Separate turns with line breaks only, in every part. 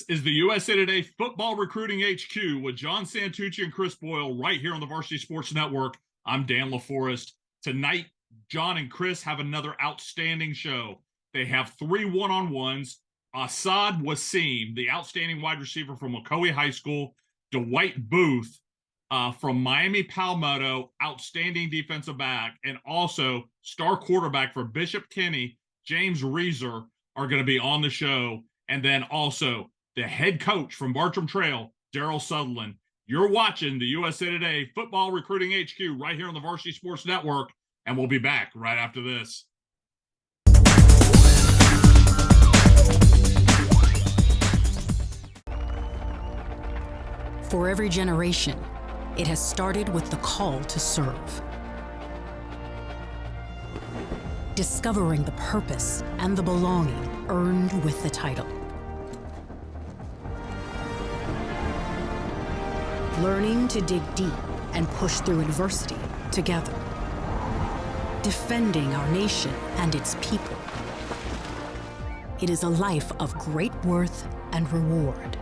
is the USA Today Football Recruiting HQ with John Santucci and Chris Boyle right here on the Varsity Sports Network. I'm Dan LaForest. Tonight, John and Chris have another outstanding show. They have 3 one-on-ones. Assad Wasim, the outstanding wide receiver from Wacowie High School. Dwight Booth from Miami Palmetto, outstanding defensive back. And also star quarterback for Bishop Kenny, James Reeser, are going to be on the show. And then also the head coach from Bartram Trail, Daryl Sutherland. You're watching the USA Today Football Recruiting HQ right here on the Varsity Sports Network, and we'll be back right after this.
For every generation, it has started with the call to serve. Discovering the purpose and the belonging earned with the title. Learning to dig deep and push through adversity together. Defending our nation and its people. It is a life of great worth and reward.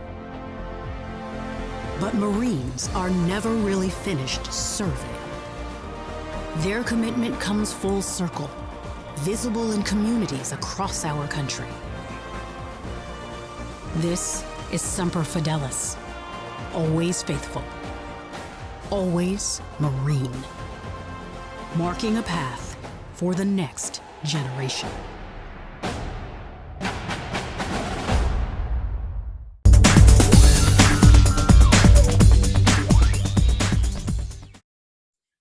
But Marines are never really finished serving. Their commitment comes full circle, visible in communities across our country. This is Semper Fidelis, always faithful, always Marine, marking a path for the next generation.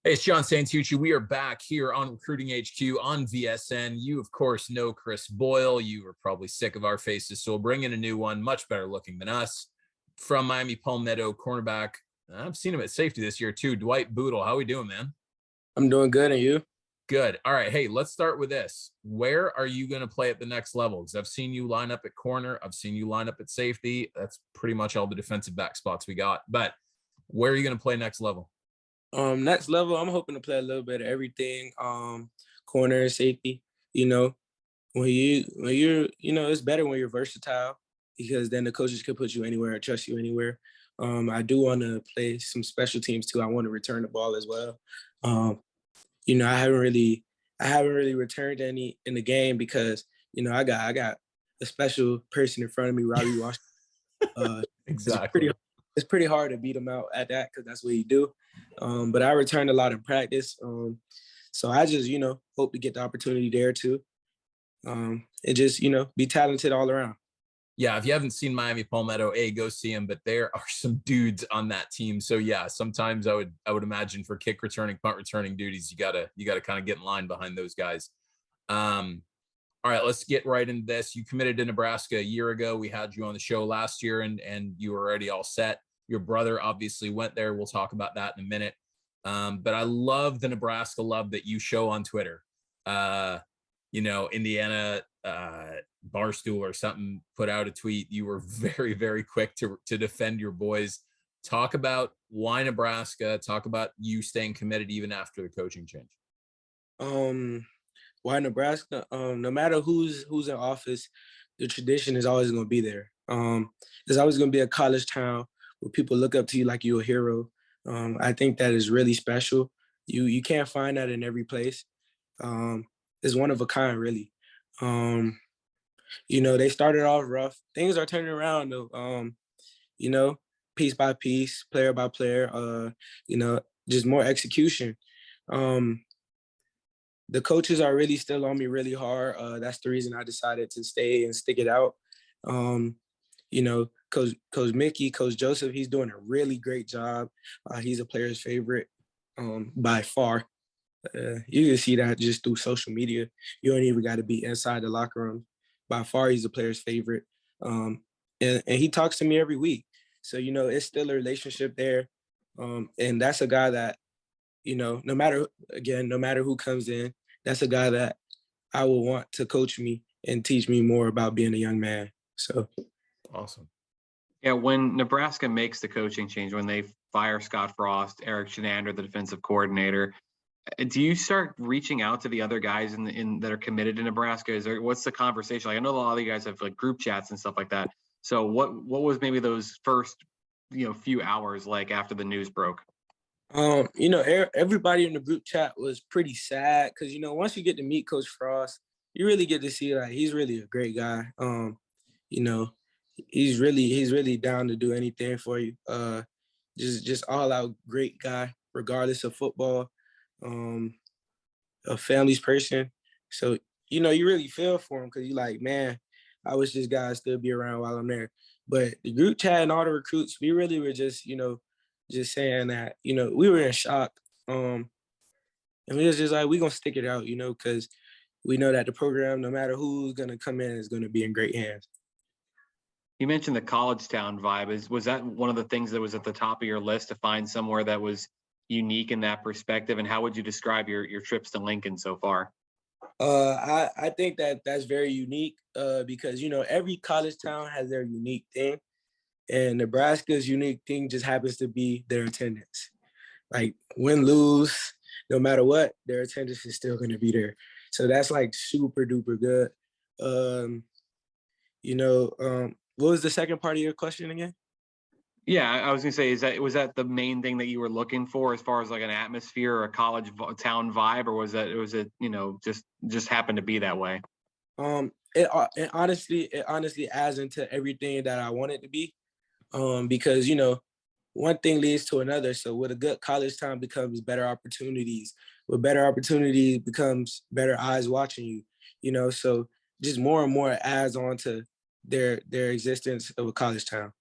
Hey, it's John Santucci. We are back here on Recruiting HQ on VSN. You, of course, know Chris Boyle. You are probably sick of our faces, so we'll bring in a new one, much better looking than us. From Miami Palmetto, cornerback. I've seen him at safety this year, too. Dwight Boodle. How we doing, man?
I'm doing good, and you?
Good. All right. Hey, let's start with this. Where are you going to play at the next level? Because I've seen you line up at corner. I've seen you line up at safety. That's pretty much all the defensive back spots we got. But where are you going to play next level?
Next level, I'm hoping to play a little bit of everything. Corner and safety. You know, when you're, it's better when you're versatile because then the coaches can put you anywhere and trust you anywhere. I do want to play some special teams too. I want to return the ball as well. I haven't really returned any in the game because I got a special person in front of me, Robbie Washington.
Exactly.
It's pretty hard to beat him out at that because that's what he do. But I returned a lot in practice. So I just, hope to get the opportunity there too. And just, be talented all around.
Yeah, if you haven't seen Miami Palmetto, go see them. But there are some dudes on that team. So yeah, sometimes I would imagine for kick returning, punt returning duties, you gotta kind of get in line behind those guys. All right, let's get right into this. You committed to Nebraska a year ago. We had you on the show last year, and you were already all set. Your brother obviously went there. We'll talk about that in a minute. But I love the Nebraska love that you show on Twitter. Indiana Barstool or something put out a tweet. You were very, very quick to defend your boys. Talk about why Nebraska. Talk about you staying committed even after the coaching change.
Why Nebraska? No matter who's in office, the tradition is always going to be there. There's always going to be a college town where people look up to you like you're a hero. I think that is really special. You can't find that in every place. It's one of a kind, really. They started off rough. Things are turning around, though. Piece by piece, player by player. Just more execution. The coaches are really still on me really hard. That's the reason I decided to stay and stick it out. Coach Mickey, Coach Joseph, he's doing a really great job. He's a player's favorite by far. You can see that just through social media. You don't even got to be inside the locker room. By far, he's a player's favorite. And he talks to me every week. So, it's still a relationship there. And that's a guy that, no matter who comes in, that's a guy that I will want to coach me and teach me more about being a young man. So
awesome.
Yeah, when Nebraska makes the coaching change, when they fire Scott Frost, Eric Shenander, the defensive coordinator, do you start reaching out to the other guys in that are committed to Nebraska? What's the conversation? Like, I know a lot of you guys have like group chats and stuff like that. So what was maybe those first, few hours like after the news broke?
Everybody in the group chat was pretty sad because once you get to meet Coach Frost, you really get to see like he's really a great guy. You know, he's really down to do anything for you. Just all out great guy, regardless of football. A family's person. So you really feel for him because you're like, man, I wish this guy still be around while I'm there. But the group chat and all the recruits, we really were just saying that, we were in shock. And we was just like, we're going to stick it out, because we know that the program, no matter who's going to come in, is going to be in great hands.
You mentioned the college town vibe. Was that one of the things that was at the top of your list to find somewhere that was unique in that perspective? And how would you describe your trips to Lincoln so far?
I think that's very unique because, every college town has their unique thing. And Nebraska's unique thing just happens to be their attendance. Like win, lose, no matter what, their attendance is still going to be there. So that's like super duper good. What was the second part of your question again?
Yeah, I was gonna say, was that the main thing that you were looking for as far as like an atmosphere or a college town vibe, or was it just happened to be that way?
It honestly adds into everything that I want it to be. Because one thing leads to another. So with a good college town becomes better opportunities. With better opportunities becomes better eyes watching you. So just more and more adds on to their existence of a college town.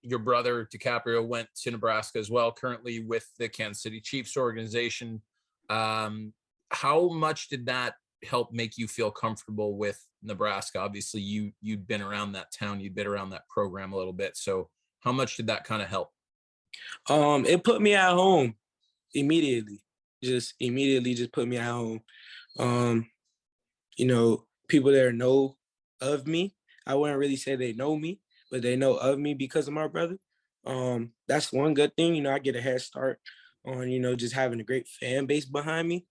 Your brother DiCaprio went to Nebraska as well, currently with the Kansas City Chiefs organization. How much did that help make you feel comfortable with Nebraska? Obviously, you'd been around that town, you'd been around that program a little bit. So how much did that kind of help?
It put me at home immediately. Just put me at home. People there know of me. I wouldn't really say they know me, but they know of me because of my brother. That's one good thing. I get a head start on, just having a great fan base behind me.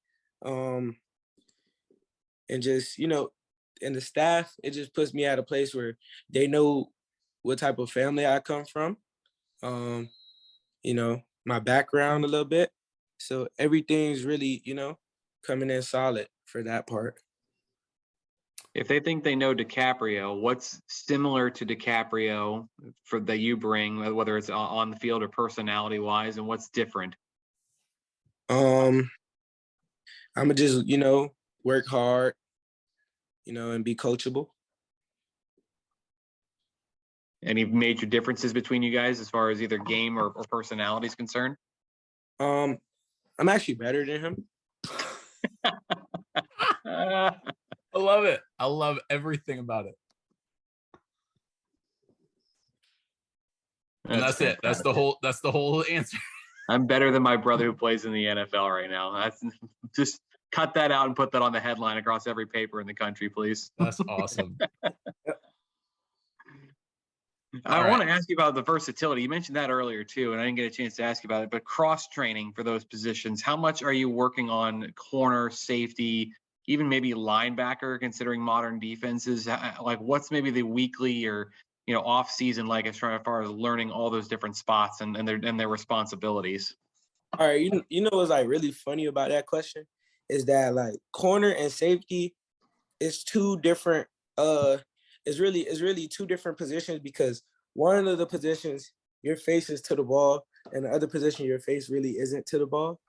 And just, and the staff, it just puts me at a place where they know what type of family I come from, my background a little bit. So everything's really, coming in solid for that part.
If they think they know DiCaprio, what's similar to DiCaprio that you bring, whether it's on the field or personality wise, and what's different?
I'm gonna just, work hard, and be coachable.
Any major differences between you guys as far as either game or personality is concerned?
I'm actually better than him.
I love it. I love everything about it. And that's it. That's the whole answer.
I'm better than my brother who plays in the NFL right now. That's just cut that out and put that on the headline across every paper in the country, please.
That's awesome.
I want to ask you about the versatility. You mentioned that earlier too, and I didn't get a chance to ask you about it, but cross training for those positions, how much are you working on corner, safety, even maybe linebacker, considering modern defenses? Like what's maybe the weekly or, off season, like as far as learning all those different spots and their responsibilities?
All right. What's like really funny about that question is that like corner and safety is two different, it's really two different positions because one of the positions your face is to the ball and the other position your face really isn't to the ball.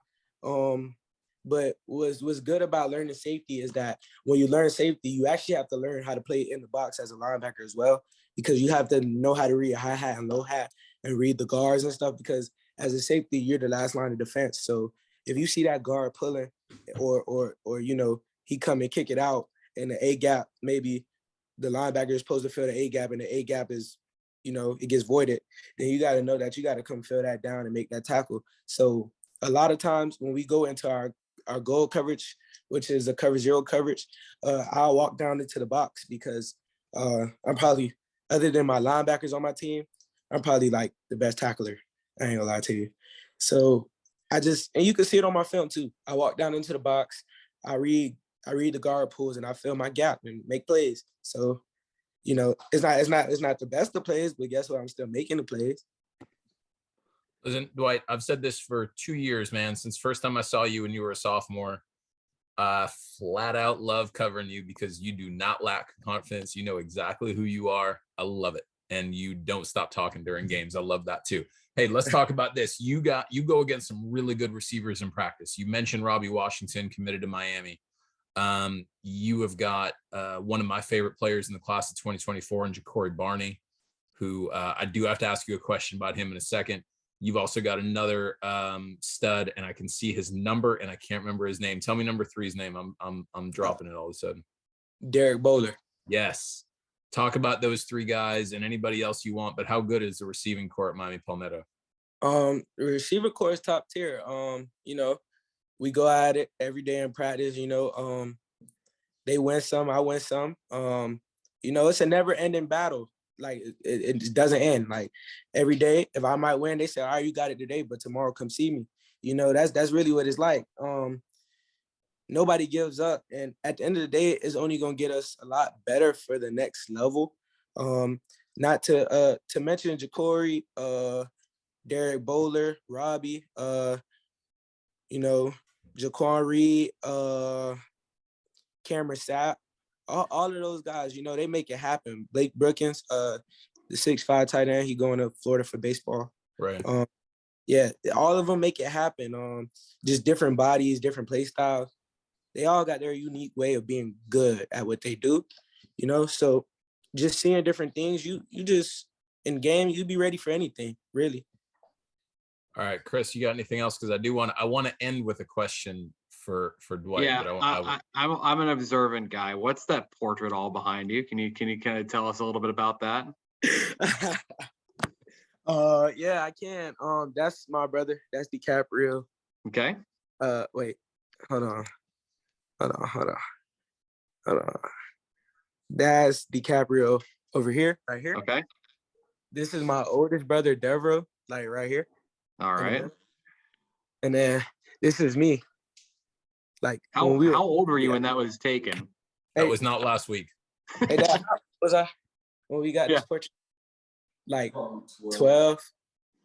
But what's good about learning safety is that when you learn safety, you actually have to learn how to play in the box as a linebacker as well, because you have to know how to read high hat and low hat and read the guards and stuff, because as a safety, you're the last line of defense. So if you see that guard pulling or he come and kick it out in the A gap, maybe the linebacker is supposed to fill the A gap and the A gap is, it gets voided, then you got to know that you got to come fill that down and make that tackle. So a lot of times when we go into our goal coverage, which is a cover zero coverage, I'll walk down into the box because I'm probably, other than my linebackers on my team, I'm probably like the best tackler. I ain't gonna lie to you. So and you can see it on my film too. I walk down into the box, I read the guard pulls, and I fill my gap and make plays. So you know, it's not the best of plays, but guess what? I'm still making the plays.
Listen, Dwight, I've said this for 2 years, man, since first time I saw you when you were a sophomore. Flat out love covering you because you do not lack confidence. You know exactly who you are. I love it. And you don't stop talking during games. I love that too. Hey, let's talk about this. You go against some really good receivers in practice. You mentioned Robbie Washington committed to Miami. You have got one of my favorite players in the class of 2024 in Ja'Cory Barney, who I do have to ask you a question about him in a second. You've also got another stud, and I can see his number, and I can't remember his name. Tell me number 3's name. I'm dropping it all of a sudden.
Derek Bowler.
Yes. Talk about those 3 guys and anybody else you want, but how good is the receiving core at Miami Palmetto?
The receiver core is top tier. You know, we go at it every day in practice. You know, they win some, I win some. You know, it's a never-ending battle. Like it just doesn't end. Like every day, if I might win, they say, "All right, you got it today, but tomorrow come see me." You know, that's really what it's like. Nobody gives up, and at the end of the day, it's only gonna get us a lot better for the next level. Not to mention Ja'Cory, Derek Bowler, Robbie, you know, Jaquan Reed, Cameron Sapp. All of those guys, you know, they make it happen. Blake Brookins, the 6'5" tight end, he going to Florida for baseball.
Right.
Yeah, all of them make it happen. Just different bodies, different play styles. They all got their unique way of being good at what they do, you know? So just seeing different things, you just, in game, you be ready for anything, really.
All right, Chris, you got anything else? Because I want to end with a question for Dwight.
Yeah,
but
I'm an observant guy. What's that portrait all behind you? Can you kind of tell us a little bit about that?
Yeah, I can. That's my brother. That's DiCaprio.
Okay.
Wait, hold on. That's DiCaprio over here, right here.
Okay.
This is my oldest brother, Devereaux, like right here.
All right.
And then this is me. Like
how old were you when that was taken?
That was not last week.
Hey, Dad, was I when we got this portrait? Like 12,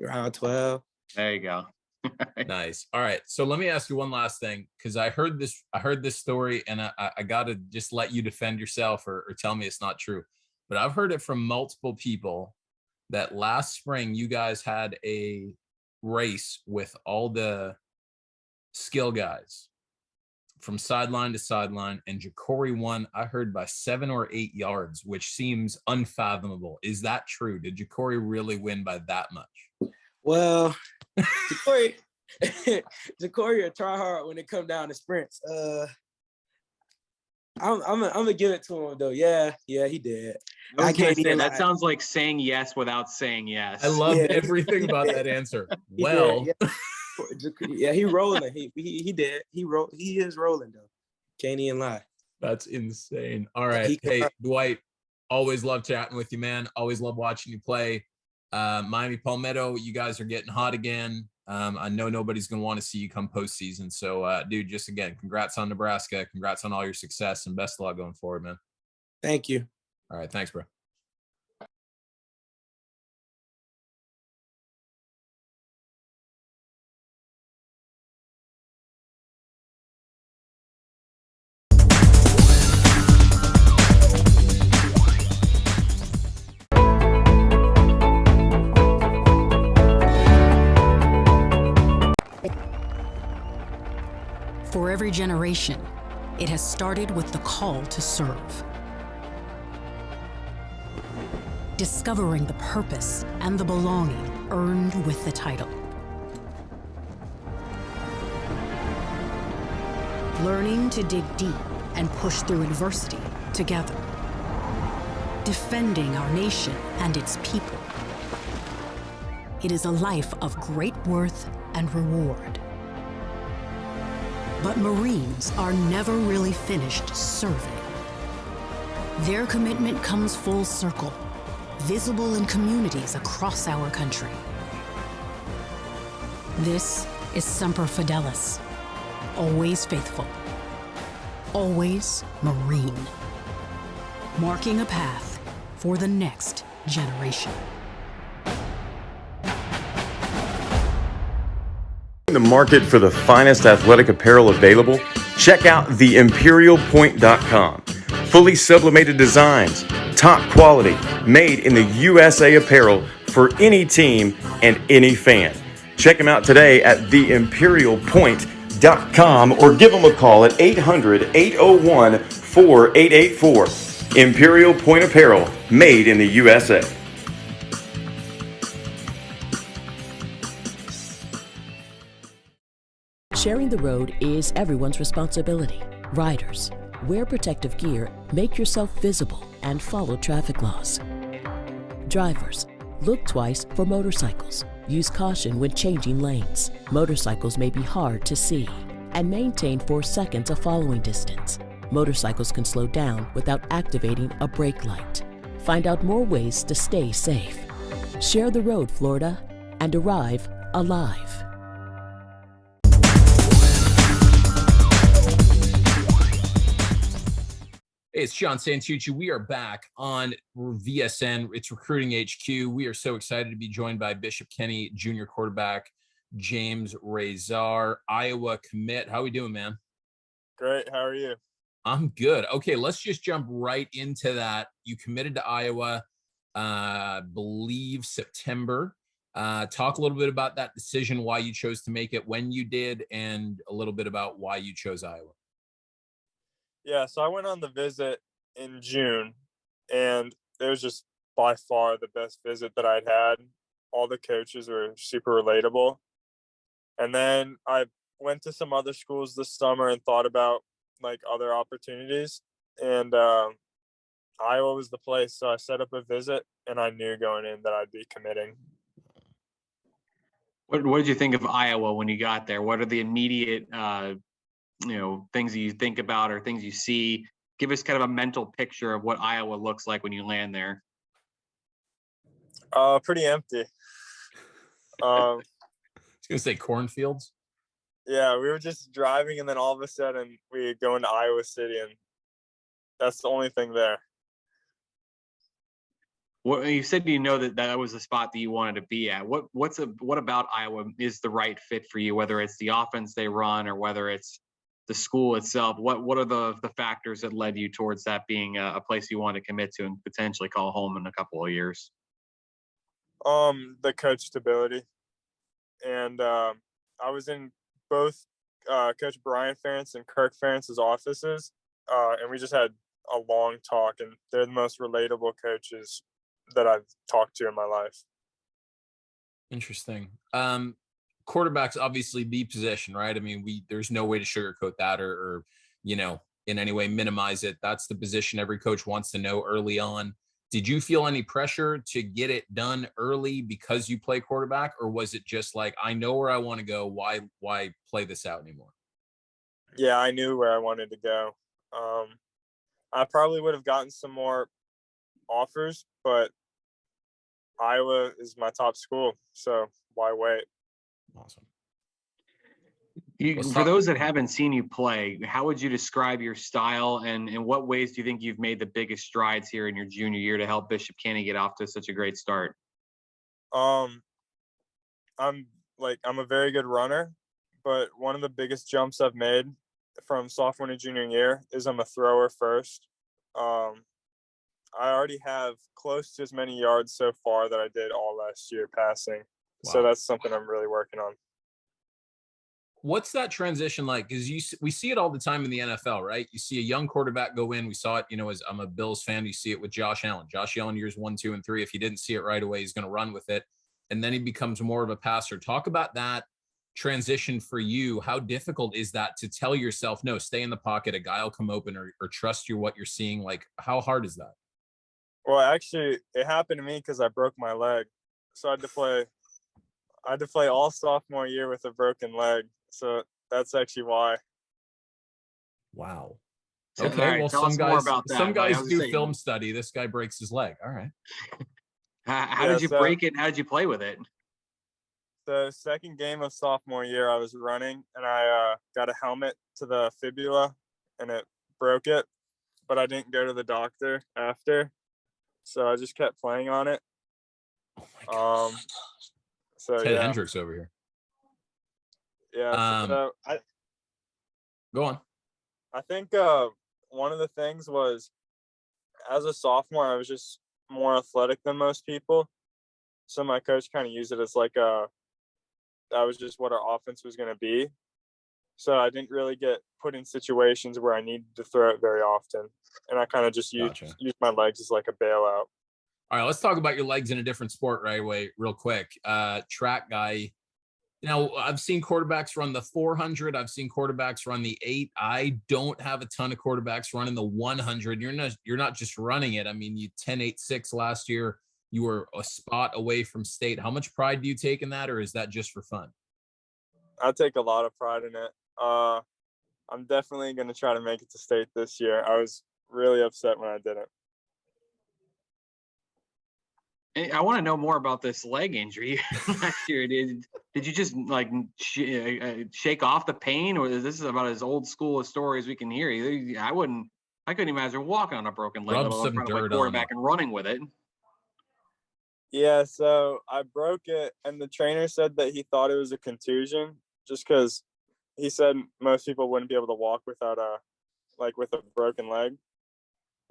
around 12.
There you go.
Nice. All right. So let me ask you one last thing, because I heard this story, and I got to just let you defend yourself or tell me it's not true. But I've heard it from multiple people that last spring you guys had a race with all the skill guys from sideline to sideline, and Ja'Cory won, I heard, by 7 or 8 yards, which seems unfathomable. Is that true? Did Ja'Cory really win by that much?
Well, Ja'Cory will try hard when it come down to sprints. I'm gonna give it to him though. Yeah, he did.
I can't say that sounds like saying yes without saying yes.
I loved everything about that answer. Well,
yeah, he rolling. He did. He is rolling though. Can't even lie.
That's insane. All right. Hey, Dwight, always love chatting with you, man. Always love watching you play. Miami Palmetto, you guys are getting hot again. I know nobody's going to want to see you come postseason. So, dude, just again, congrats on Nebraska. Congrats on all your success, and best of luck going forward, man.
Thank you.
All right. Thanks, bro.
For every generation, it has started with the call to serve. Discovering the purpose and the belonging earned with the title. Learning to dig deep and push through adversity together. Defending our nation and its people. It is a life of great worth and reward. But Marines are never really finished serving. Their commitment comes full circle, visible in communities across our country. This is Semper Fidelis, always faithful, always Marine. Marking a path for the next generation.
In the market for the finest athletic apparel available, check out theimperialpoint.com. Fully sublimated designs, top quality, made in the USA apparel for any team and any fan. Check them out today at theimperialpoint.com or give them a call at 800-801-4884. Imperial Point Apparel, made in the USA.
Sharing the road is everyone's responsibility. Riders, wear protective gear, make yourself visible, and follow traffic laws. Drivers, look twice for motorcycles. Use caution when changing lanes. Motorcycles may be hard to see. And maintain 4 seconds of following distance. Motorcycles can slow down without activating a brake light. Find out more ways to stay safe. Share the road, Florida, and arrive alive.
Hey, it's John Santucci. We are back on VSN. It's Recruiting HQ. We are so excited to be joined by Bishop Kenny junior quarterback James Razar, Iowa commit. How we doing, man?
Great. How are you?
I'm good. Okay, let's just jump right into that. You committed to Iowa, believe September. Talk a little bit about that decision, why you chose to make it when you did, and a little bit about why you chose Iowa.
Yeah, so I went on the visit in June, and it was just by far the best visit that I'd had. All the coaches were super relatable. And then I went to some other schools this summer and thought about like other opportunities. And Iowa was the place. So I set up a visit, and I knew going in that I'd be committing.
What did you think of Iowa when you got there? What are the immediate things that you think about or things you see? Give us kind of a mental picture of what Iowa looks like when you land there.
Pretty empty.
I was gonna say cornfields.
Yeah, we were just driving, and then all of a sudden we go into Iowa City, and that's the only thing there.
What you said, that was the spot that you wanted to be at. What about Iowa is the right fit for you? Whether it's the offense they run or whether it's the school itself, what are the factors that led you towards that being a place you want to commit to and potentially call home in a couple of years?
The coach stability, and I was in both Coach Brian Ferentz and Kirk Ferentz's offices, and we just had a long talk, and they're the most relatable coaches that I've talked to in my life.
Interesting. Quarterback's obviously the position, right? I mean, there's no way to sugarcoat that or in any way minimize it. That's the position every coach wants to know early on. Did you feel any pressure to get it done early because you play quarterback, or was it just like, I know where I want to go, why play this out anymore?
Yeah, I knew where I wanted to go. I probably would have gotten some more offers, but Iowa is my top school, so why wait?
Awesome.
For those that haven't seen you play, how would you describe your style, and in what ways do you think you've made the biggest strides here in your junior year to help Bishop Kenny get off to such a great start?
I'm a very good runner, but one of the biggest jumps I've made from sophomore to junior year is I'm a thrower first. I already have close to as many yards so far that I did all last year passing. Wow. So that's something I'm really working on.
What's that transition like? Because we see it all the time in the NFL, right? You see a young quarterback go in. We saw it, as I'm a Bills fan, you see it with Josh Allen. Josh Allen years 1, 2, and 3. If he didn't see it right away, he's going to run with it. And then he becomes more of a passer. Talk about that transition for you. How difficult is that to tell yourself, no, stay in the pocket, a guy will come open, or trust what you're seeing? Like, how hard is that?
Well, actually, it happened to me because I broke my leg. So I had to play all sophomore year with a broken leg. So that's actually why.
Wow.
So,
okay.
right,
well, some guys do film study. This guy breaks his leg. All right.
How did you break it? How did you play with it?
The second game of sophomore year, I was running, and I got a helmet to the fibula, and it broke it. But I didn't go to the doctor after. so I just kept playing on it.
Oh my God.
So
Ted
yeah,
Hendricks over here.
yeah. So
Go on.
I think one of the things was, as a sophomore, I was just more athletic than most people. So my coach kind of used it as like that was just what our offense was going to be. So I didn't really get put in situations where I needed to throw it very often. And I kind of just used my legs as like a bailout.
All right, let's talk about your legs in a different sport right away, real quick. Track guy. You know, I've seen quarterbacks run the 400. I've seen quarterbacks run the 8. I don't have a ton of quarterbacks running the 100. You're not just running it. I mean, you 10.86 last year. You were a spot away from state. How much pride do you take in that, or is that just for fun?
I take a lot of pride in it. I'm definitely going to try to make it to state this year. I was really upset when I didn't.
I want to know more about this leg injury last year. Did you just like shake off the pain, or is this about as old school a story as we can hear? I couldn't imagine walking on a broken leg, let alone trying to play quarterback and running with it.
Yeah, so I broke it, and the trainer said that he thought it was a contusion, just because he said most people wouldn't be able to walk without with a broken leg.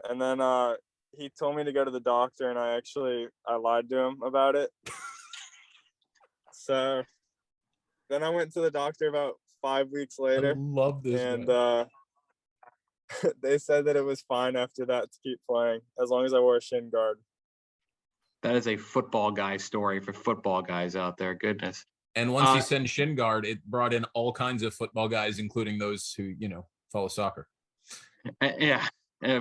And then he told me to go to the doctor, and I lied to him about it. So then I went to the doctor about 5 weeks later.
I love this.
And they said that it was fine after that to keep playing, as long as I wore a shin guard.
That is a football guy story for football guys out there. Goodness.
And once you send shin guard, it brought in all kinds of football guys, including those who, follow soccer.
Yeah.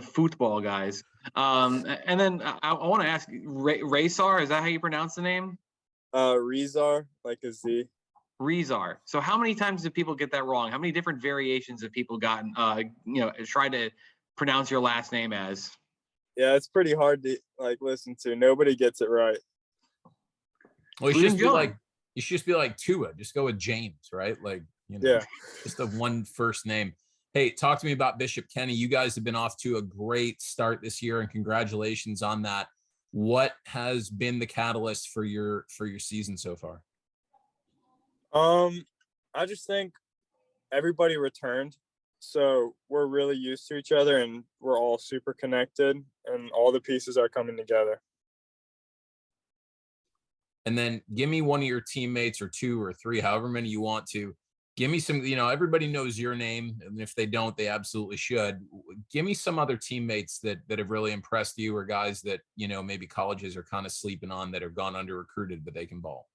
Football guys. And then I want to ask, Razar, is that how you pronounce the name?
Rezar, like a Z.
Rezar. So how many times do people get that wrong? How many different variations have people gotten, tried to pronounce your last name as?
Yeah, it's pretty hard to listen to. Nobody gets it right.
Well, you should just be like Tua. Just go with James, right? Just the one first name. Hey, talk to me about Bishop Kenny. You guys have been off to a great start this year, and congratulations on that. What has been the catalyst for your season so far?
I just think everybody returned. So we're really used to each other, and we're all super connected, and all the pieces are coming together.
And then give me one of your teammates, or two or three, however many you want to. Give me some, everybody knows your name, and if they don't, they absolutely should. Give me some other teammates that have really impressed you, or guys that, maybe colleges are kind of sleeping on that have gone under recruited, but they can ball.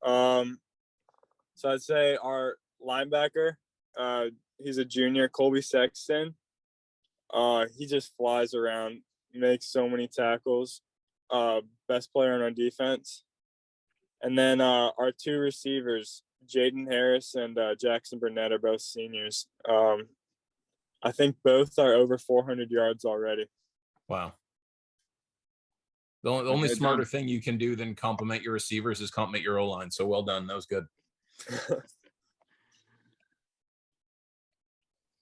So I'd say our linebacker, he's a junior, Colby Sexton. He just flies around, makes so many tackles. Best player on our defense. And then our two receivers, Jaden Harris and Jackson Burnett, are both seniors. I think both are over 400 yards already.
Wow. The only smarter thing you can do than compliment your receivers is compliment your O-line. So well done. That was good.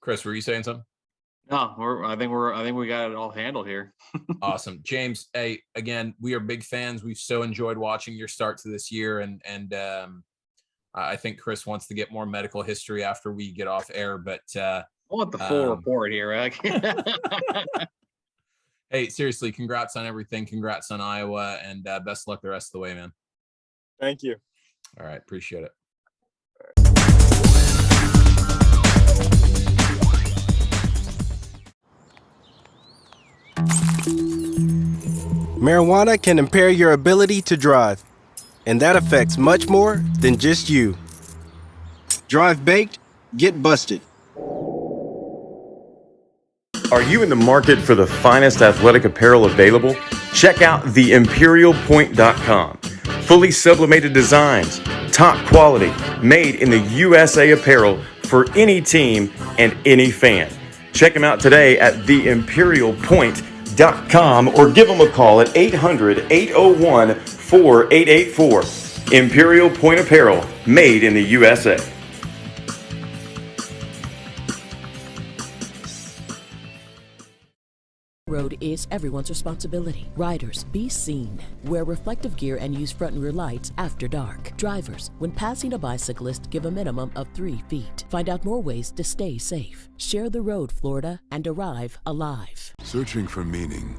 Chris, were you saying something?
No, I think we got it all handled here.
Awesome. James, hey, again, we are big fans. We've so enjoyed watching your start to this year. And I think Chris wants to get more medical history after we get off air, but
I want the full report here.
Hey, seriously, congrats on everything. Congrats on Iowa, and best luck the rest of the way, man.
Thank you.
All right. Appreciate it.
Marijuana can impair your ability to drive, and that affects much more than just you. Drive baked, get busted.
Are you in the market for the finest athletic apparel available? Check out theimperialpoint.com. Fully sublimated designs, top quality, made in the USA apparel for any team and any fan. Check them out today at theimperialpoint.com or give them a call at 800-801-4884. Imperial Point Apparel, made in the USA.
road is everyone's responsibility. Riders, be seen. Wear reflective gear and use front and rear lights after dark. Drivers, when passing a bicyclist, give a minimum of 3 feet. Find out more ways to stay safe. Share the road, Florida, and arrive alive.
Searching for meaning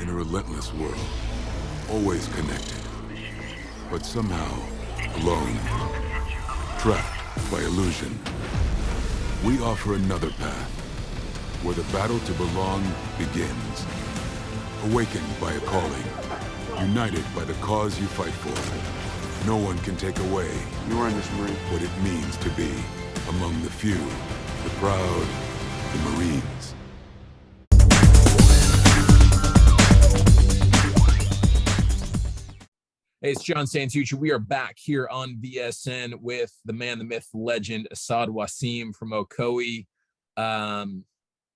in a relentless world. Always connected, but somehow alone. Trapped by illusion. We offer another path, where the battle to belong begins. Awakened by a calling, united by the cause you fight for. No one can take away what it means to be among the few, the proud, the Marines.
Hey, it's John Santucci. We are back here on VSN with the man, the myth, legend, Asad Wasim from Ocoee.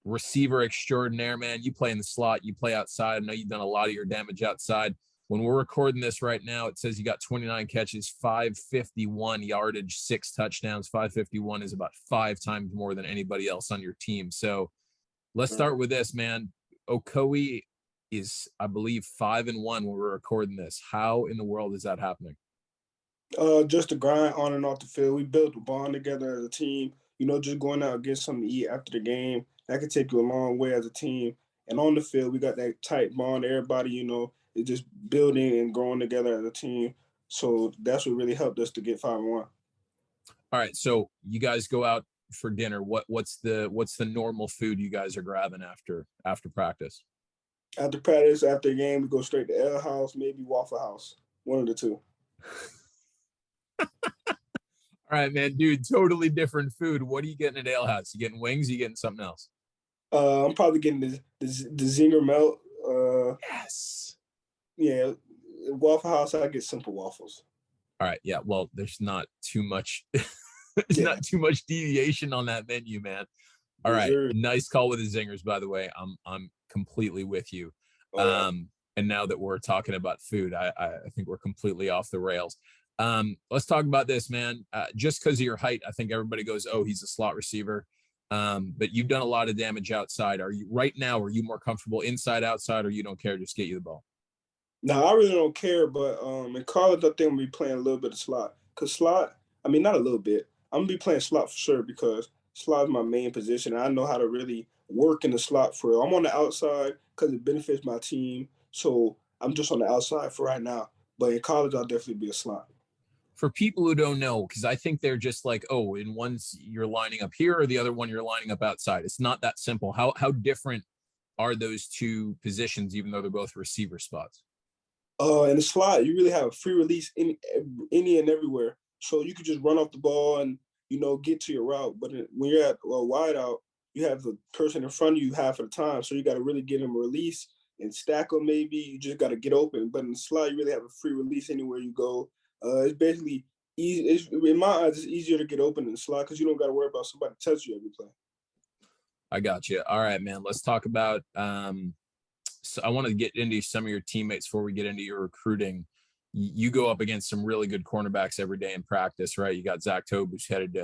Receiver extraordinaire, man. You play in the slot, you play outside. I know you've done a lot of your damage outside. When we're recording this right now, it says you got 29 catches, 551 yardage, 6 touchdowns. 551 is about 5 times more than anybody else on your team. So let's start with this, man. Ocoee is, I believe, 5-1 when we're recording this. How in the world is that happening?
Just the grind on and off the field. We built a bond together as a team. You know, just going out and get something to eat after the game. That could take you a long way as a team. And on the field, we got that tight bond. Everybody, you know, is just building and growing together as a team. So that's what really helped us to get 5-1.
All right, so you guys go out for dinner. What's the normal food you guys are grabbing after practice?
After practice, after the game, we go straight to Ale House, maybe Waffle House. One of the two.
All right, man, dude, totally different food. What are you getting at Ale House? You getting wings? You getting something else?
I'm probably getting the Zinger Melt.
Yes.
Yeah, Waffle House, I get simple waffles.
All right, yeah. Well, there's not too much. Not too much deviation on that menu, man. All right, nice call with the zingers, by the way. I'm completely with you. And now that we're talking about food, I think we're completely off the rails. Let's talk about this, man. Just because of your height, I think everybody goes, oh, he's a slot receiver. But you've done a lot of damage outside. Are you more comfortable inside, outside, or you don't care, just get you the ball?
No, I really don't care, but in college, I think I'm going to be playing a little bit of slot. Because slot, I mean, not a little bit. I'm going to be playing slot for sure because slot is my main position. And I know how to really work in the slot for real. I'm on the outside because it benefits my team. So I'm just on the outside for right now. But in college, I'll definitely be a slot.
For people who don't know, because I think they're just like, oh, in one you're lining up here or the other one you're lining up outside. It's not that simple. How different are those two positions, even though they're both receiver spots?
In the slot, you really have a free release any and everywhere. So you could just run off the ball and, you know, get to your route. But when you're at a wide out, you have the person in front of you half of the time. So you got to really get them a release and stack them maybe. You just got to get open. But in the slot, you really have a free release anywhere you go. It's basically easy. In my eyes, it's easier to get open in the slot because you don't got to worry about somebody touch you every play.
I got you. All right, man. Let's talk about so I want to get into some of your teammates before we get into your recruiting. You go up against some really good cornerbacks every day in practice, right? You got Zach Tobe, who's headed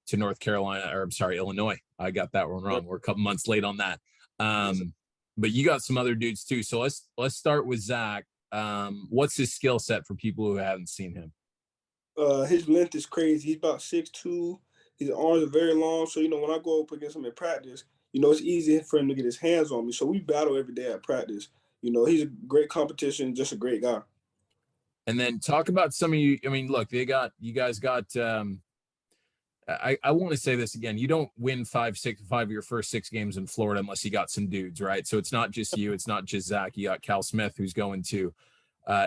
to North Carolina, or I'm sorry, Illinois. I got that one wrong. We're a couple months late on that. But you got some other dudes too. So let's start with Zach. What's his skill set for people who haven't seen him?
His length is crazy. He's about 6'2". His arms are very long. So, you know, when I go up against him in practice, you know, it's easy for him to get his hands on me. So we battle every day at practice. You know, he's a great competition, just a great guy.
And then talk about some of you. I mean, look, you guys got, I want to say this again. You don't win five of your first 6 games in Florida unless you got some dudes, right? So it's not just you. It's not just Zach. You got Cal Smith, who's going to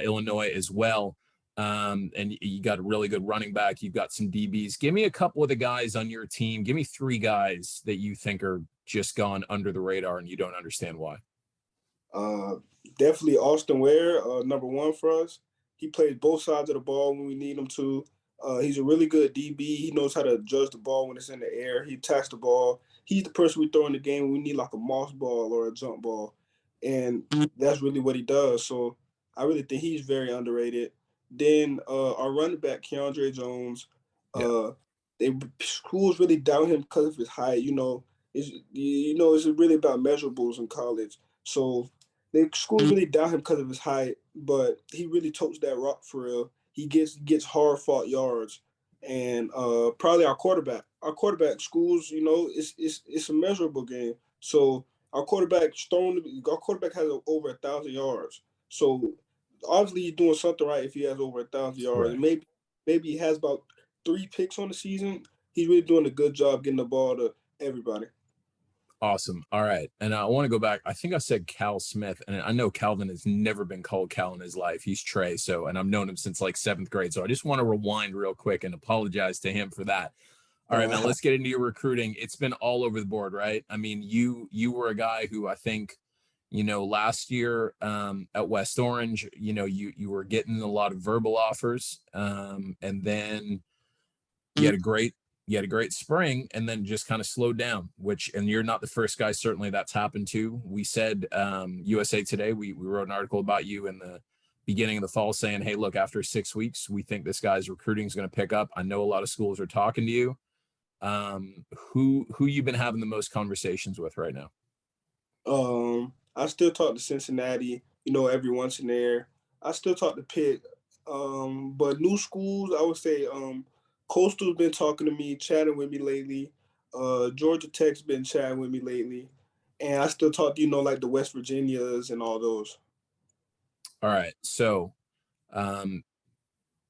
Illinois as well. And you got a really good running back. You've got some DBs. Give me a couple of the guys on your team. Give me 3 guys that you think are just gone under the radar and you don't understand why.
Definitely Austin Ware, number 1 for us. He plays both sides of the ball when we need him to. He's a really good DB. He knows how to judge the ball when it's in the air. He attacks the ball. He's the person we throw in the game when we need like a moss ball or a jump ball. And that's really what he does. So I really think he's very underrated. Then our running back, Keandre Jones, schools really doubt him because of his height. It's really about measurables in college. So the schools really doubt him because of his height, but he really totes that rock for real. He gets hard fought yards, and probably our quarterback. Our quarterback schools, it's a measurable game. So our quarterback has over 1,000 yards. So obviously he's doing something right if he has over 1,000 yards. And maybe he has about 3 picks on the season. He's really doing a good job getting the ball to everybody.
Awesome. All right. And I want to go back. I think I said Cal Smith, and I know Calvin has never been called Cal in his life. He's Trey. So, and I've known him since like 7th grade. So I just want to rewind real quick and apologize to him for that. All right, man, let's get into your recruiting. It's been all over the board, right? I mean, you were a guy who I think, last year at West Orange, you were getting a lot of verbal offers. And then you had a great spring and then just kind of slowed down, and you're not the first guy, certainly that's happened to. We said USA Today, we wrote an article about you in the beginning of the fall saying, hey, look, after 6 weeks, we think this guy's recruiting is going to pick up. I know a lot of schools are talking to you. Who you've been having the most conversations with right now?
I still talk to Cincinnati, every once in there. I still talk to Pitt. But new schools, I would say Coastal's been talking to me, chatting with me lately. Georgia Tech's been chatting with me lately. And I still talk to, like the West Virginias and all those.
All right. So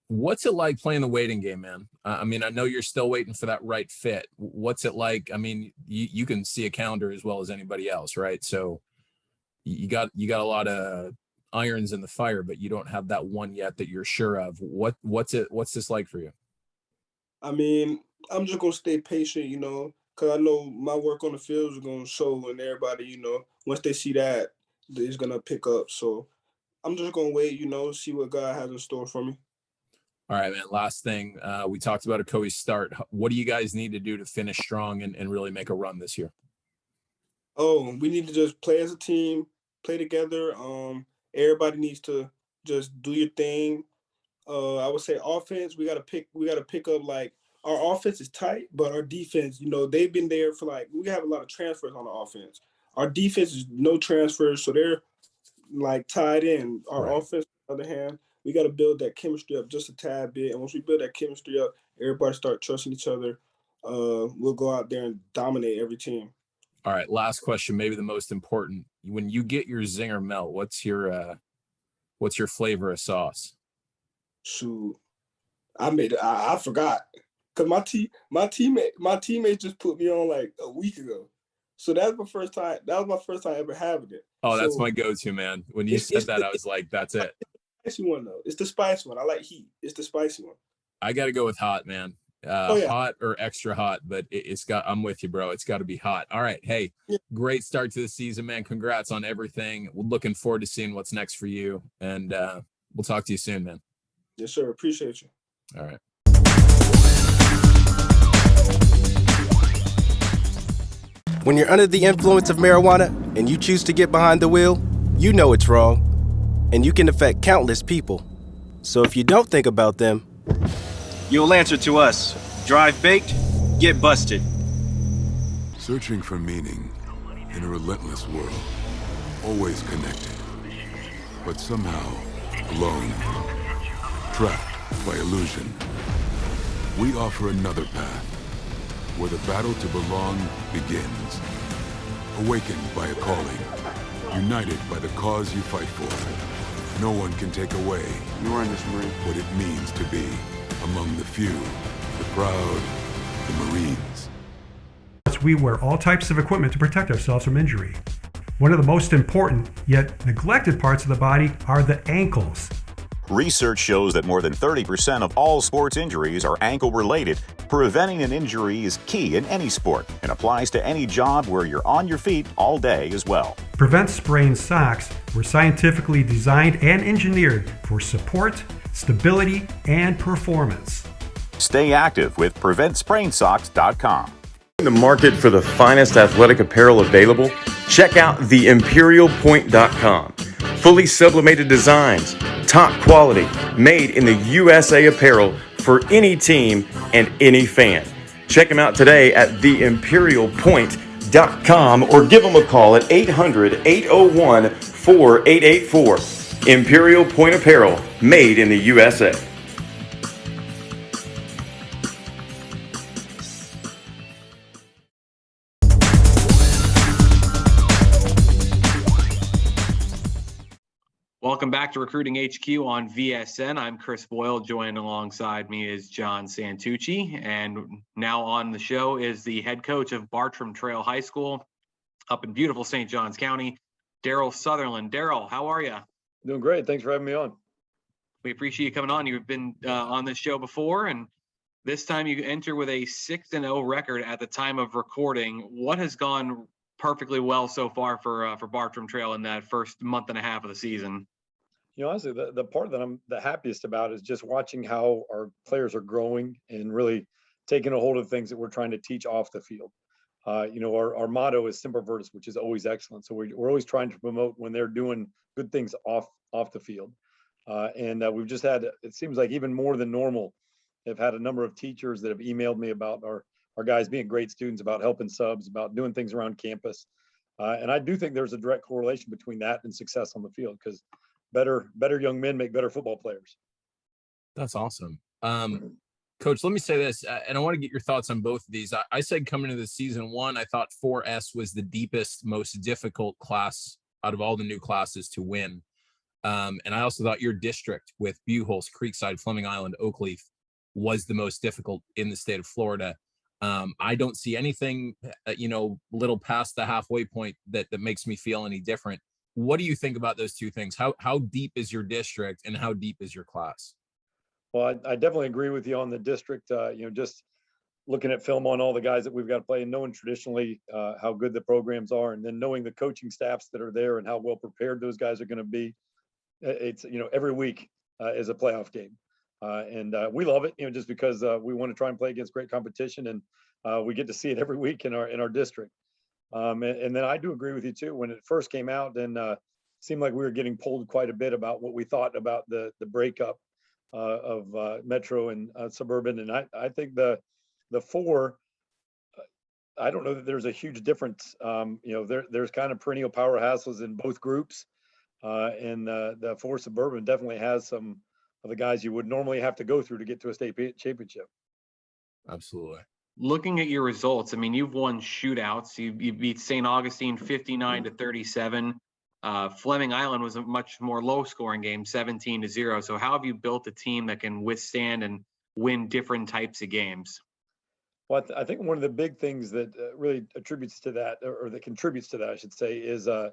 what's it like playing the waiting game, man? I mean, I know you're still waiting for that right fit. What's it like? I mean, you can see a calendar as well as anybody else, right? So you got a lot of irons in the fire, but you don't have that one yet that you're sure of. What's this like for you?
I mean, I'm just gonna stay patient, because I know my work on the field is gonna show, and everybody, once they see that, it's gonna pick up. So I'm just gonna wait, see what God has in store for me.
All right, man. Last thing, we talked about a Okoye's start. What do you guys need to do to finish strong and really make a run this year?
Oh, we need to just play as a team, play together. Everybody needs to just do your thing. I would say offense, we gotta pick up, like, our offense is tight, but our defense, they've been there for, like, we have a lot of transfers on the offense. Our defense is no transfers, so they're like tied in. Our offense, on the other hand, we got to build that chemistry up just a tad bit. And once we build that chemistry up, everybody start trusting each other. We'll go out there and dominate every team.
All right. Last question, maybe the most important. When you get your zinger melt, what's your flavor of sauce?
Shoot, I forgot, because my teammate just put me on like a week ago. So that was my first time ever having it.
Oh, that's my go-to, man. When you said that, I was like, that's it.
Spicy one though. It's the spicy one. I like heat. It's the spicy one.
I got to go with hot, man. Hot or extra hot, but I'm with you, bro. It's got to be hot. All right. Hey, great start to the season, man. Congrats on everything. We're looking forward to seeing what's next for you. And we'll talk to you soon, man.
Yes, sir. Appreciate you.
All right.
When you're under the influence of marijuana and you choose to get behind the wheel, you know it's wrong. And you can affect countless people. So if you don't think about them, you'll answer to us. Drive baked, get busted.
Searching for meaning in a relentless world. Always connected. But somehow alone. Trapped by illusion. We offer another path. Where the battle to belong begins. Awakened by a calling. United by the cause you fight for. No one can take away what it means to be among the few, the proud, the Marines.
We wear all types of equipment to protect ourselves from injury. One of the most important, yet neglected parts of the body are the ankles.
Research shows that more than 30% of all sports injuries are ankle-related. Preventing an injury is key in any sport and applies to any job where you're on your feet all day as well.
Prevent Sprain socks were scientifically designed and engineered for support, stability, and performance.
Stay active with PreventSprainSocks.com.
In the market for the finest athletic apparel available, check out theimperialpoint.com. Fully sublimated designs, top quality, made in the USA apparel for any team and any fan. Check them out today at theimperialpoint.com. imperialpoint.com or give them a call at 800-801-4884. Imperial Point Apparel, made in the USA.
Welcome back to Recruiting HQ on VSN. I'm Chris Boyle. Joined alongside me is John Santucci. And now on the show is the head coach of Bartram Trail High School up in beautiful St. Johns County, Daryl Sutherland. Daryl, how are you?
Doing great. Thanks for having me on.
We appreciate you coming on. You've been on this show before, and this time you enter with a 6-0 record at the time of recording. What has gone perfectly well so far for Bartram Trail in that first month and a half of the season?
Honestly, the part that I'm the happiest about is just watching how our players are growing and really taking a hold of things that we're trying to teach off the field. Our motto is Semper Virtus, which is always excellent. So we're always trying to promote when they're doing good things off the field. And we've just had, it seems like even more than normal, have had a number of teachers that have emailed me about our guys being great students, about helping subs, about doing things around campus. And I do think there's a direct correlation between that and success on the field, because better young men make better football players.
That's awesome. Coach, let me say this, and I want to get your thoughts on both of these. I said coming into the season one, I thought 4S was the deepest, most difficult class out of all the new classes to win. And I also thought your district with Buchholz, Creekside, Fleming Island, Oakleaf was the most difficult in the state of Florida. I don't see anything, little past the halfway point that makes me feel any different. What do you think about those two things? How deep is your district and how deep is your class?
Well, I definitely agree with you on the district. Just looking at film on all the guys that we've got to play and knowing traditionally how good the programs are, and then knowing the coaching staffs that are there and how well prepared those guys are going to be. It's, every week is a playoff game. And we love it, just because we want to try and play against great competition, and we get to see it every week in our district. And then I do agree with you too. When it first came out, then seemed like we were getting pulled quite a bit about what we thought about the breakup of Metro and Suburban. And I think the four, I don't know that there's a huge difference. There's kind of perennial powerhouses in both groups. And the four Suburban definitely has some of the guys you would normally have to go through to get to a state championship.
Absolutely.
Looking at your results, I mean, you've won shootouts. You beat St. Augustine 59-37. Fleming Island was a much more low-scoring game, 17-0. So how have you built a team that can withstand and win different types of games?
Well, I think one of the big things that really attributes to that, or that contributes to that, I should say, is the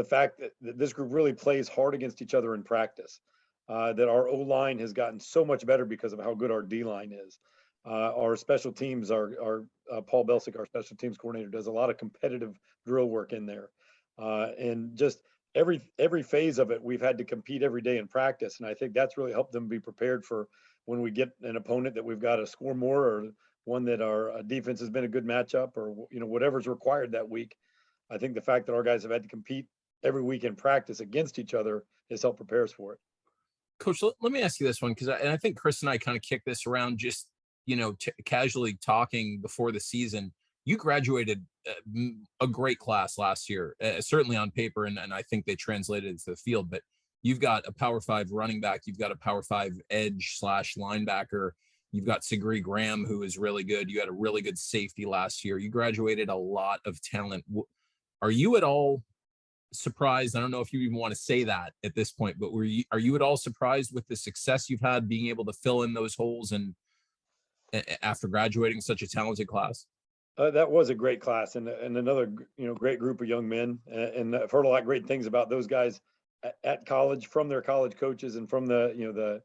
fact that this group really plays hard against each other in practice. That our O-line has gotten so much better because of how good our D-line is. Our special teams, our Paul Belsick, our special teams coordinator, does a lot of competitive drill work in there. And just every phase of it, we've had to compete every day in practice. And I think that's really helped them be prepared for when we get an opponent that we've got to score more, or one that our defense has been a good matchup, or whatever's required that week. I think the fact that our guys have had to compete every week in practice against each other has helped prepare us for it.
Coach, let me ask you this one, because I think Chris and I kind of kicked this around just casually talking before the season. You graduated a great class last year, certainly on paper, and I think they translated it to the field. But you've got a Power 5 running back, you've got a Power 5 edge / linebacker. You've got Sigree Graham, who is really good. You had a really good safety last year. You graduated a lot of talent. Are you at all surprised? I don't know if you even want to say that at this point, but are you at all surprised with the success you've had being able to fill in those holes and after graduating such a talented class?
That was a great class, and another great group of young men. And I've heard a lot of great things about those guys at college, from their college coaches and from the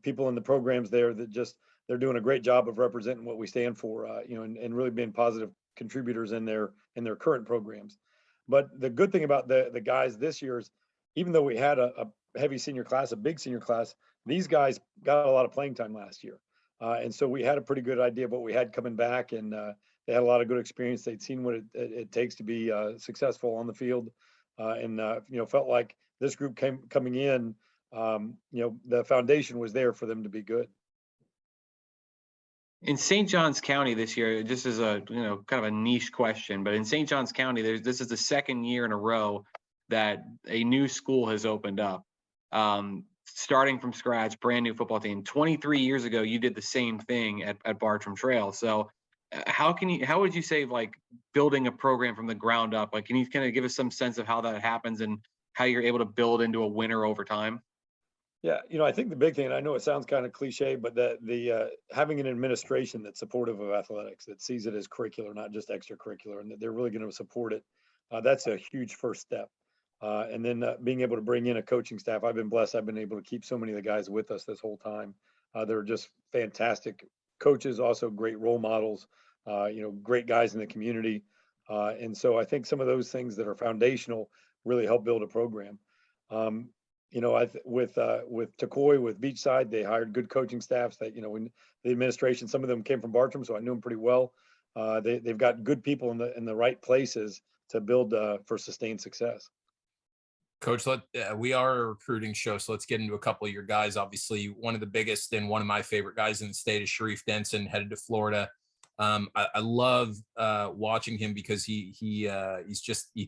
people in the programs there, that just they're doing a great job of representing what we stand for, and really being positive contributors in their current programs. But the good thing about the guys this year is, even though we had a heavy senior class, a big senior class, these guys got a lot of playing time last year. And so we had a pretty good idea of what we had coming back, and they had a lot of good experience. They'd seen what it takes to be successful on the field, and felt like this group coming in, the foundation was there for them to be good.
In St. Johns County this year, just as a kind of a niche question, but in St. Johns County, this is the second year in a row that a new school has opened up, starting from scratch, brand new football team. 23 years ago, you did the same thing at Bartram Trail. So, how would you say like building a program from the ground up? Like, can you kind of give us some sense of how that happens and how you're able to build into a winner over time?
Yeah, I think the big thing, and I know it sounds kind of cliche, but the having an administration that's supportive of athletics, that sees it as curricular, not just extracurricular, and that they're really going to support it. That's a huge first step. And then being able to bring in a coaching staff. I've been blessed. I've been able to keep so many of the guys with us this whole time. They're just fantastic coaches, also great role models, great guys in the community. And so I think some of those things that are foundational really help build a program. With Takoi, with Beachside, they hired good coaching staffs that, when the administration, some of them came from Bartram, so I knew them pretty well. They've got good people in the right places to build for sustained success.
Coach, we are a recruiting show, so let's get into a couple of your guys. Obviously, one of the biggest and one of my favorite guys in the state is Sharif Denson, headed to Florida. I love watching him because he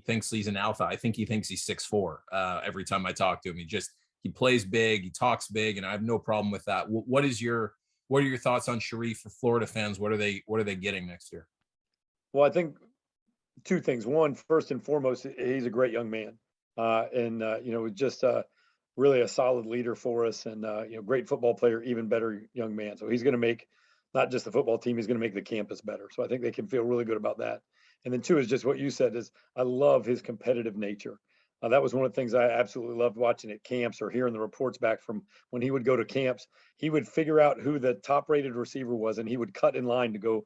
thinks he's an alpha. I think he thinks he's 6'4". Every time I talk to him, he plays big, he talks big, and I have no problem with that. What are your thoughts on Sharif for Florida fans? What are they getting next year?
Well, I think two things. One, first and foremost, he's a great young man. Just really a solid leader for us, and great football player, even better young man. So he's going to make not just the football team, he's going to make the campus better. So I think they can feel really good about that. And then two is just what you said, is I love his competitive nature. That was one of the things I absolutely loved watching at camps or hearing the reports back from when he would go to camps. He would figure out who the top rated receiver was, and he would cut in line to go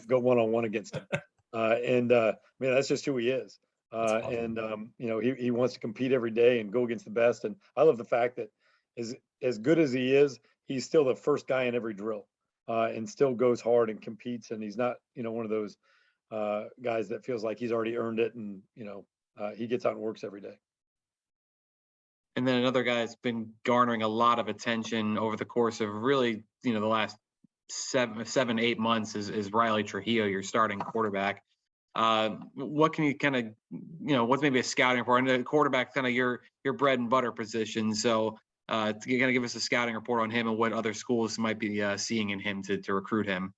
one-on-one against him. That's just who he is. Awesome. He wants to compete every day and go against the best. And I love the fact that as good as he is, he's still the first guy in every drill, and still goes hard and competes. And he's not, one of those guys that feels like he's already earned it. And, he gets out and works every day.
And then another guy that's been garnering a lot of attention over the course of really, the last 7-8 months is Riley Trujillo, your starting quarterback. What can you kind of, what's maybe a scouting report? And the quarterback, kind of your bread and butter position. So to kind of give us a scouting report on him and what other schools might be seeing in him to recruit him.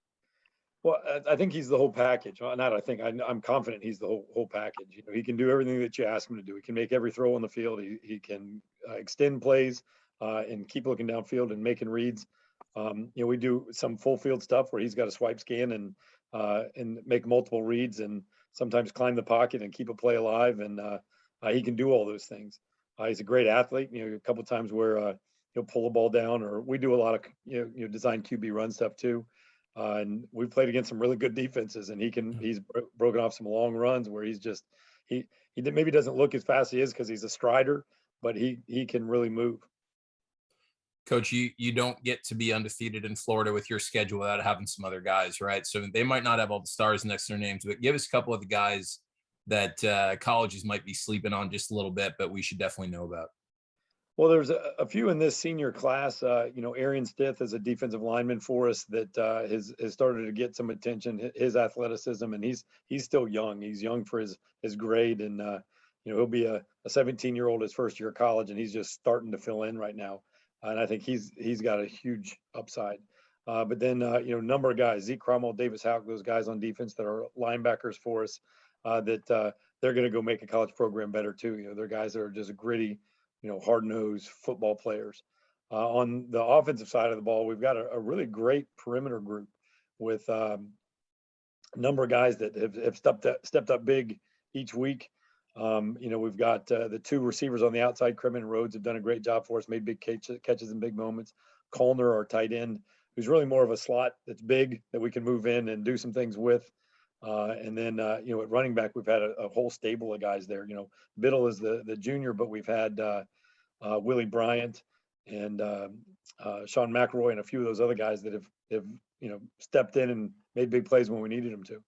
Well, I think he's the whole package. I'm confident he's the whole package. He can do everything that you ask him to do. He can make every throw on the field. He can extend plays and keep looking downfield and making reads. We do some full field stuff where he's got a swipe scan and make multiple reads and sometimes climb the pocket and keep a play alive. And he can do all those things. He's a great athlete. A couple of times where he'll pull a ball down, or we do a lot of design QB run stuff too. And we've played against some really good defenses, and he's broken off some long runs where he maybe doesn't look as fast as he is because he's a strider, but he can really move.
Coach, you don't get to be undefeated in Florida with your schedule without having some other guys, right? So they might not have all the stars next to their names, but give us a couple of the guys that colleges might be sleeping on just a little bit, but we should definitely know about.
Well, there's a few in this senior class. Arian Stith is a defensive lineman for us that has started to get some attention. His athleticism, and he's still young. He's young for his grade, and he'll be a 17-year-old his first year of college, and he's just starting to fill in right now. And I think he's got a huge upside. But then number of guys, Zeke Cromwell, Davis Houck, those guys on defense that are linebackers for us, that they're going to go make a college program better too. They're guys that are just gritty, hard-nosed football players. On the offensive side of the ball, we've got a really great perimeter group with a number of guys that have stepped up big each week. We've got the two receivers on the outside. Crimmon and Rhodes have done a great job for us, made big catches in big moments. Colner, our tight end, who's really more of a slot that's big that we can move in and do some things with. And then, at running back, we've had a whole stable of guys there. Biddle is the junior, but we've had Willie Bryant and Sean McElroy and a few of those other guys that have stepped in and made big plays when we needed them to.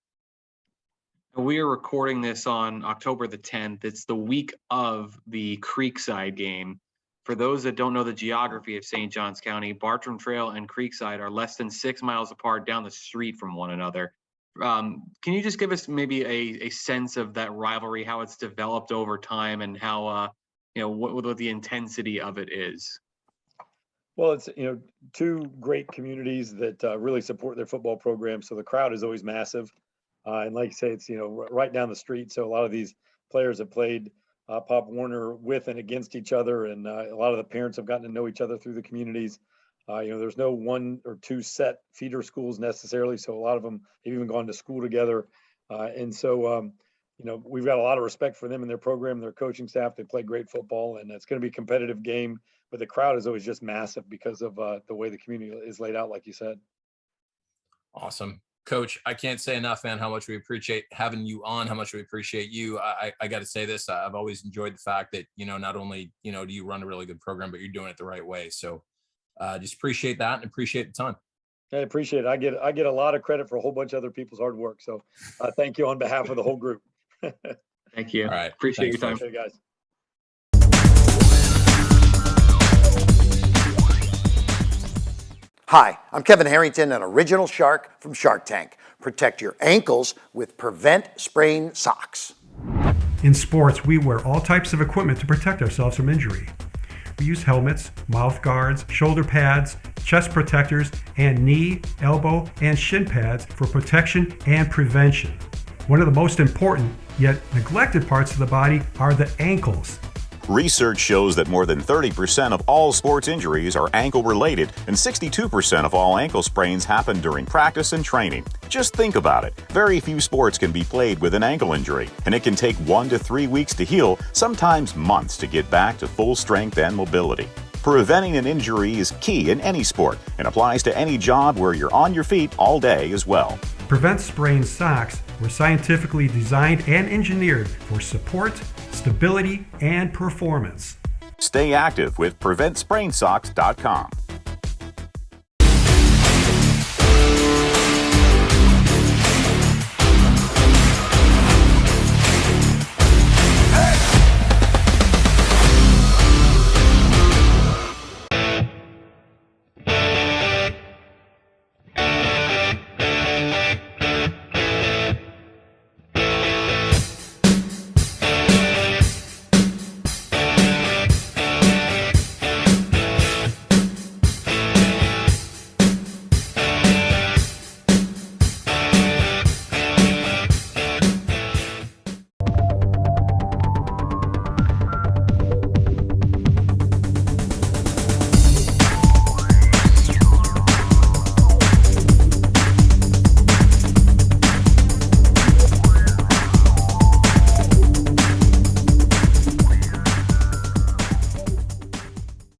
We are recording this on October the 10th. It's the week of the Creekside game for those that don't know the geography of St. Johns County, Bartram Trail and Creekside are less than 6 miles apart down the street from one another. Can you just give us maybe a sense of that rivalry, how it's developed over time, and how what the intensity of it is?
Well, it's two great communities that really support their football program, so the crowd is always massive, and like you say, it's right down the street. So a lot of these players have played Pop Warner with and against each other, and a lot of the parents have gotten to know each other through the communities. There's no one or two set feeder schools necessarily, so a lot of them have even gone to school together, and so we've got a lot of respect for them and their program, their coaching staff. They play great football, and it's going to be a competitive game. But the crowd is always just massive because of the way the community is laid out, like you said.
Awesome. Coach, I can't say enough, man, how much we appreciate having you on, how much we appreciate you. I got to say this. I've always enjoyed the fact that, not only, do you run a really good program, but you're doing it the right way. So just appreciate that and appreciate the time.
I appreciate it. I get a lot of credit for a whole bunch of other people's hard work. So thank you on behalf of the whole group.
Thank you.
All right.
Appreciate your time.
Okay, guys.
Hi, I'm Kevin Harrington, an original shark from Shark Tank. Protect your ankles with Prevent Sprain socks.
In sports, we wear all types of equipment to protect ourselves from injury. We use helmets, mouth guards, shoulder pads, chest protectors, and knee, elbow, and shin pads for protection and prevention. One of the most important, yet neglected parts of the body are the ankles.
Research shows that more than 30% of all sports injuries are ankle-related, and 62% of all ankle sprains happen during practice and training. Just think about it. Very few sports can be played with an ankle injury, and it can take 1 to 3 weeks to heal, sometimes months to get back to full strength and mobility. Preventing an injury is key in any sport and applies to any job where you're on your feet all day as well.
Prevent Sprain socks were scientifically designed and engineered for support, stability, and performance.
Stay active with PreventSprainSocks.com.